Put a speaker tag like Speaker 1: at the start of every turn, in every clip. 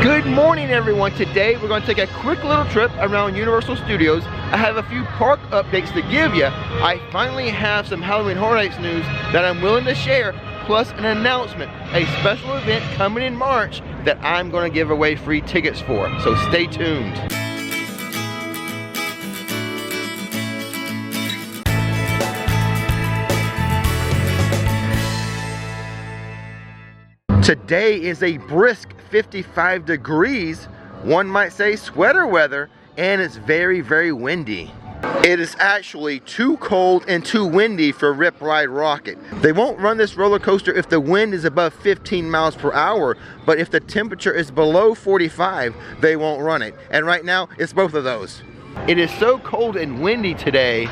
Speaker 1: Good morning, everyone. Today we're going to take a quick little trip around Universal Studios. I have a few park updates to give you. I finally have some Halloween Horror Nights news that I'm willing to share, plus an announcement, a special event coming in March that I'm going to give away free tickets for. So stay tuned. Today is a brisk 55 degrees, one might say sweater weather, and it's very, very windy. It is actually too cold and too windy for Rip Ride Rockit. They won't run this roller coaster if the wind is above 15 miles per hour, but if the temperature is below 45, they won't run it. And right now, it's both of those. It is so cold and windy today,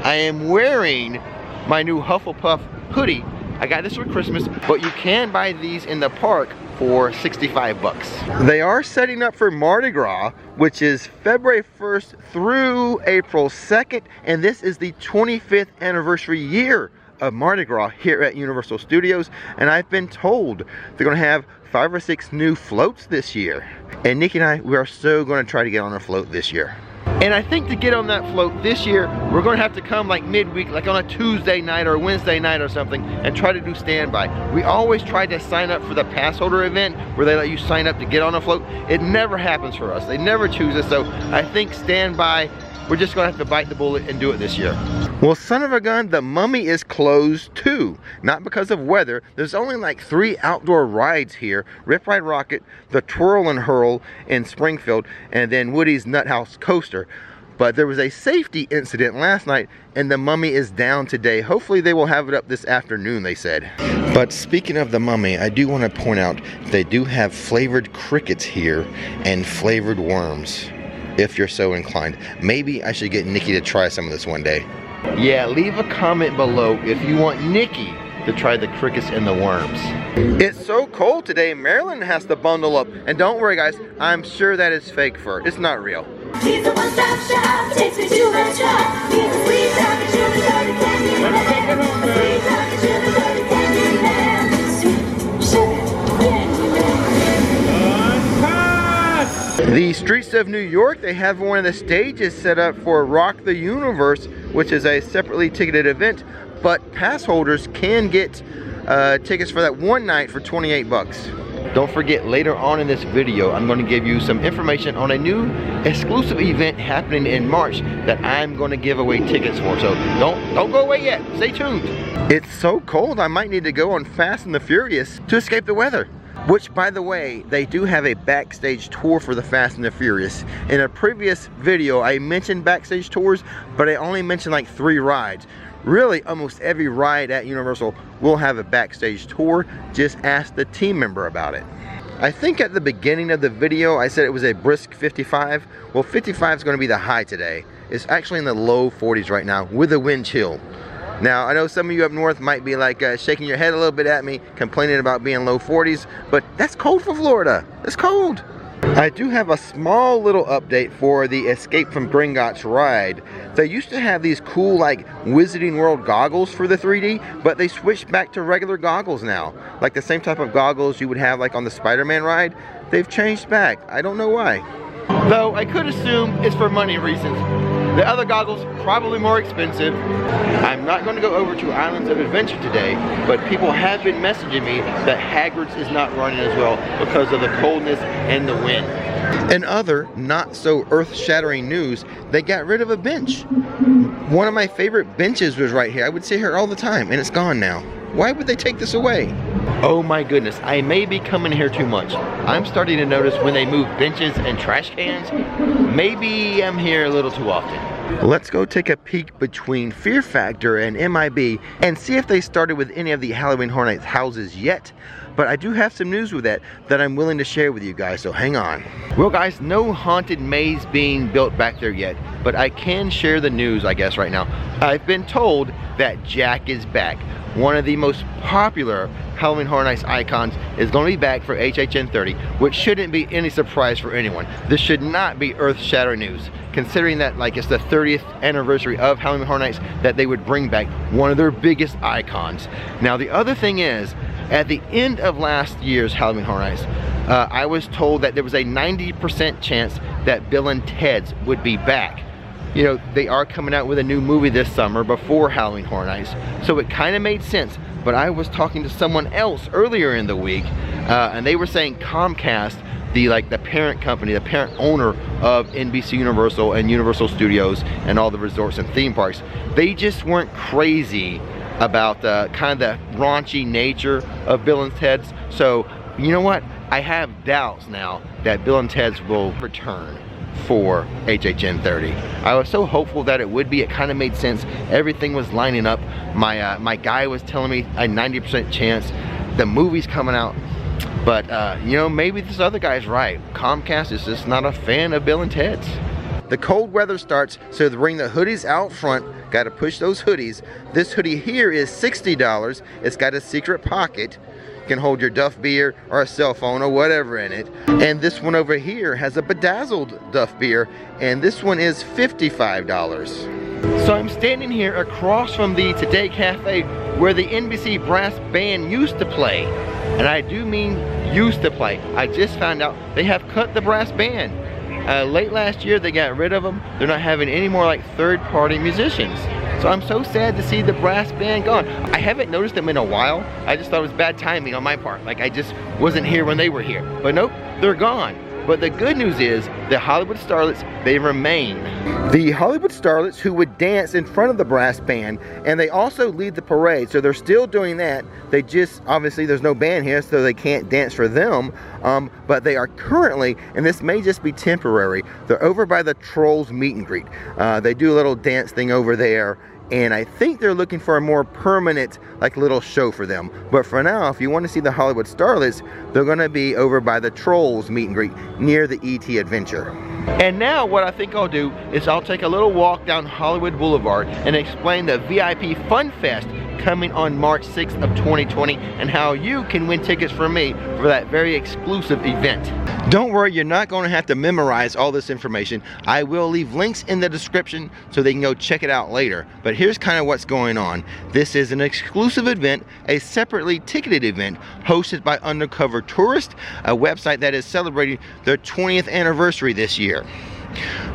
Speaker 1: I am wearing my new Hufflepuff hoodie. I got this for Christmas, but you can buy these in the park for 65 bucks. They are setting up for Mardi Gras, which is February 1st through April 2nd, and this is the 25th anniversary year of Mardi Gras here at Universal Studios, and I've been told they're gonna have 5 or 6 new floats this year. And Nikki and I, we are so gonna try to get on a float this year. And I think to get on that float this year, we're going to have to come like midweek, like on a Tuesday night or Wednesday night or something, and try to do standby. We always try to sign up for the pass holder event where they let you sign up to get on a float. It never happens for us. They never choose us, so I think standby, we're just going to have to bite the bullet and do it this year. Well, son of a gun, the Mummy is closed too. Not because of weather. There's only like 3 outdoor rides here. Rip Ride Rockit, the Twirl and Hurl in Springfield, and then Woody's Nut House Coaster. But there was a safety incident last night and the Mummy is down today. Hopefully they will have it up this afternoon, they said. But speaking of the Mummy, I do want to point out they do have flavored crickets here and flavored worms, if you're so inclined. Maybe I should get Nikki to try some of this one day. Yeah, leave a comment below if you want Nikki to try the crickets and the worms. It's so cold today, Marilyn has to bundle up. And don't worry guys, I'm sure that is fake fur. It's not real.
Speaker 2: He's a one-stop shop, takes me to a shop. He's a sweet talking sugar dirty candy man. Sweet talking sugar dirty candy man. Sweet sugar candy man.
Speaker 1: The streets of New York, they have one of the stages set up for Rock the Universe, which is a separately ticketed event, but pass holders can get tickets for that one night for 28 bucks. Don't forget, later on in this video, I'm going to give you some information on a new exclusive event happening in March that I'm going to give away tickets for. So don't go away yet. Stay tuned. It's so cold, I might need to go on Fast and the Furious to escape the weather. Which, by the way, they do have a backstage tour for the Fast and the Furious. In a previous video, I mentioned backstage tours, but I only mentioned like 3 rides. Really, almost every ride at Universal will have a backstage tour. Just ask the team member about it. I think at the beginning of the video, I said it was a brisk 55. Well, 55 is going to be the high today. It's actually in the low 40s right now with a wind chill. Now, I know some of you up north might be like shaking your head a little bit at me, complaining about being low 40s, but that's cold for Florida. It's cold. I do have a small little update for the Escape from Gringotts ride. They used to have these cool like Wizarding World goggles for the 3D, but they switched back to regular goggles now. Like the same type of goggles you would have like on the Spider-Man ride. They've changed back. I don't know why. Though I could assume it's for money reasons. The other goggles, probably more expensive. I'm not going to go over to Islands of Adventure today, but people have been messaging me that Hagrid's is not running as well because of the coldness and the wind. In other not so earth-shattering news, they got rid of a bench. One of my favorite benches was right here. I would sit here all the time and it's gone now. Why would they take this away? Oh my goodness, I may be coming here too much. I'm starting to notice when they move benches and trash cans, maybe I'm here a little too often. Let's go take a peek between Fear Factor and MIB and see if they started with any of the Halloween Horror Nights houses yet. But I do have some news with that I'm willing to share with you guys, so hang on. Well guys, no haunted maze being built back there yet, but I can share the news I guess right now. I've been told that Jack is back. One of the most popular Halloween Horror Nights icons is going to be back for HHN 30, which shouldn't be any surprise for anyone. This should not be earth-shattering news, considering that like it's the 30th anniversary of Halloween Horror Nights that they would bring back one of their biggest icons. Now the other thing is, at the end of last year's Halloween Horror Nights, I was told that there was a 90% chance that Bill and Ted's would be back. You know, they are coming out with a new movie this summer before Halloween Horror Nights, so it kind of made sense. But I was talking to someone else earlier in the week, and they were saying Comcast, the parent company, the parent owner of NBC Universal and Universal Studios and all the resorts and theme parks, they just weren't crazy about the kind of the raunchy nature of Bill and Ted's. So you know what? I have doubts now that Bill and Ted's will return for HHN 30. I was so hopeful that it would be. It kind of made sense. Everything was lining up. My guy was telling me a 90% chance. The movie's coming out. But you know, maybe this other guy's right. Comcast is just not a fan of Bill and Ted's. The cold weather starts, so to bring the hoodies out front, got to push those hoodies. This hoodie here is $60. It's got a secret pocket. You can hold your Duff beer or a cell phone or whatever in it. And this one over here has a bedazzled Duff beer, and this one is $55. So I'm standing here across from the Today Cafe where the NBC Brass Band used to play. And I do mean used to play. I just found out they have cut the brass band. Late last year they got rid of them. They're not having any more like third-party musicians. So I'm so sad to see the brass band gone. I haven't noticed them in a while. I just thought it was bad timing on my part. Like I just wasn't here when they were here. But nope, they're gone. But the good news is the Hollywood Starlets, they remain. The Hollywood Starlets who would dance in front of the brass band, and they also lead the parade, so they're still doing that. They just, obviously there's no band here, so they can't dance for them, but they are currently, and this may just be temporary, they're over by the Trolls meet and greet. They do a little dance thing over there, and I think they're looking for a more permanent like little show for them. But for now, if you want to see the Hollywood Starlets, they're going to be over by the Trolls meet and greet near the ET Adventure. And now what I think I'll do is I'll take a little walk down Hollywood Boulevard and explain the VIP Fun Fest coming on March 6th of 2020 and how you can win tickets from me for that very exclusive event. Don't worry, you're not going to have to memorize all this information. I will leave links in the description so they can go check it out later. But here's kind of what's going on. This is an exclusive event, a separately ticketed event hosted by Undercover Tourist, a website that is celebrating their 20th anniversary this year.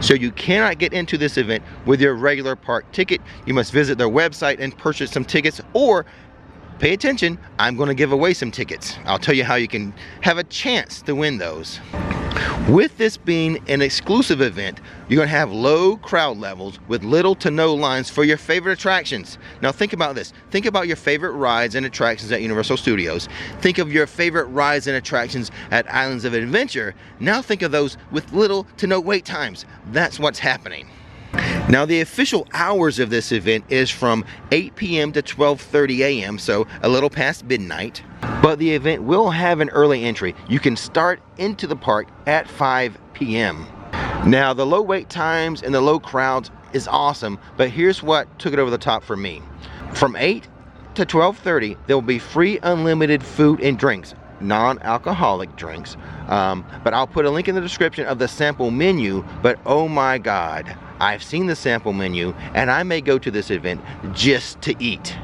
Speaker 1: So you cannot get into this event with your regular park ticket. You must visit their website and purchase some tickets, or pay attention, I'm going to give away some tickets. I'll tell you how you can have a chance to win those. With this being an exclusive event, you're going to have low crowd levels with little to no lines for your favorite attractions. Now think about this. Think about your favorite rides and attractions at Universal Studios. Think of your favorite rides and attractions at Islands of Adventure. Now think of those with little to no wait times. That's what's happening. Now the official hours of this event is from 8 p.m. to 12:30 a.m., so a little past midnight. But the event will have an early entry. You can start into the park at 5 p.m. Now the low wait times and the low crowds is awesome, but here's what took it over the top for me. From 8 to 12:30, there will be free unlimited food and drinks, non-alcoholic drinks. But I'll put a link in the description of the sample menu, but oh my God, I've seen the sample menu and I may go to this event just to eat.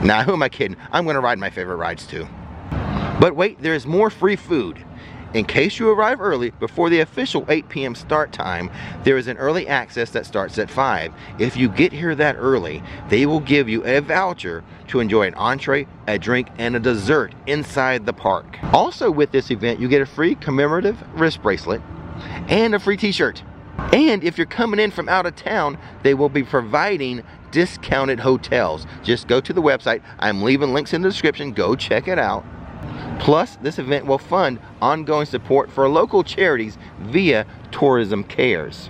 Speaker 1: Now who am I kidding? I'm gonna ride my favorite rides too. But wait, there is more free food. In case you arrive early, before the official 8 p.m. start time, there is an early access that starts at 5. If you get here that early, they will give you a voucher to enjoy an entree, a drink, and a dessert inside the park. Also with this event, you get a free commemorative wrist bracelet and a free t-shirt. And if you're coming in from out of town, they will be providing discounted hotels. Just go to the website. I'm leaving links in the description. Go check it out. Plus, this event will fund ongoing support for local charities via Tourism Cares.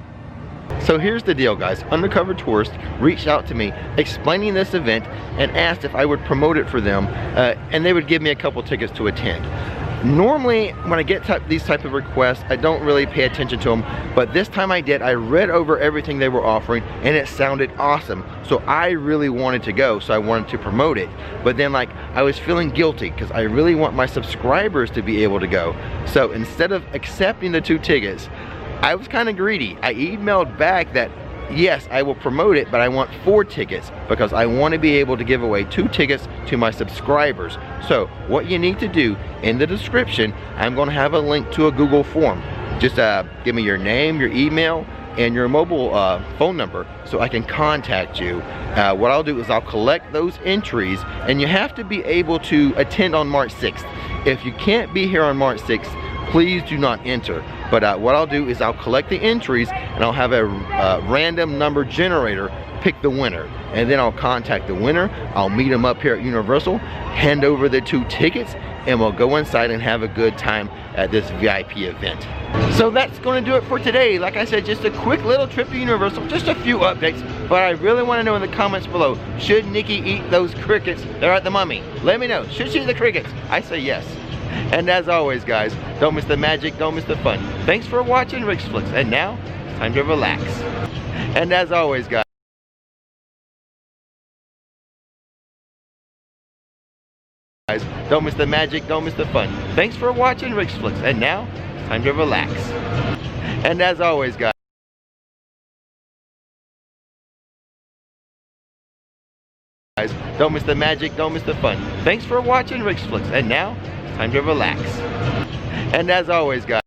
Speaker 1: So here's the deal, guys. Undercover Tourist reached out to me explaining this event and asked if I would promote it for them, and they would give me a couple tickets to attend. Normally, when I get these type of requests, I don't really pay attention to them, but this time I did. I read over everything they were offering, and it sounded awesome. So I really wanted to go, so I wanted to promote it. But then, like, I was feeling guilty because I really want my subscribers to be able to go. So instead of accepting the 2 tickets, I was kind of greedy. I emailed back that yes, I will promote it, but I want 4 tickets because I want to be able to give away 2 tickets to my subscribers. So what you need to do, in the description, I'm going to have a link to a Google form. Just give me your name, your email, and your mobile phone number so I can contact you. What I'll do is I'll collect those entries, and you have to be able to attend on March 6th. If you can't be here on March 6th, please do not enter. But what I'll do is I'll collect the entries, and I'll have a random number generator pick the winner, and then I'll contact the winner. I'll meet them up here at Universal, hand over the 2 tickets, and we'll go inside and have a good time at this VIP event. So that's going to do it for today. Like I said, just a quick little trip to Universal, just a few updates, but I really want to know in the comments below, should Nikki eat those crickets that are at the Mummy? Let me know. Should she eat the crickets? I say yes. And as always, guys, don't miss the magic, don't miss the fun. Thanks for watching RixFlix, and now it's time to relax. And as always, guys, don't miss the magic, don't miss the fun. Thanks for watching RixFlix, and now it's time to relax. And as always, guys, don't miss the magic, don't miss the fun. Thanks for watching RixFlix, and now it's time to relax. And as always, guys,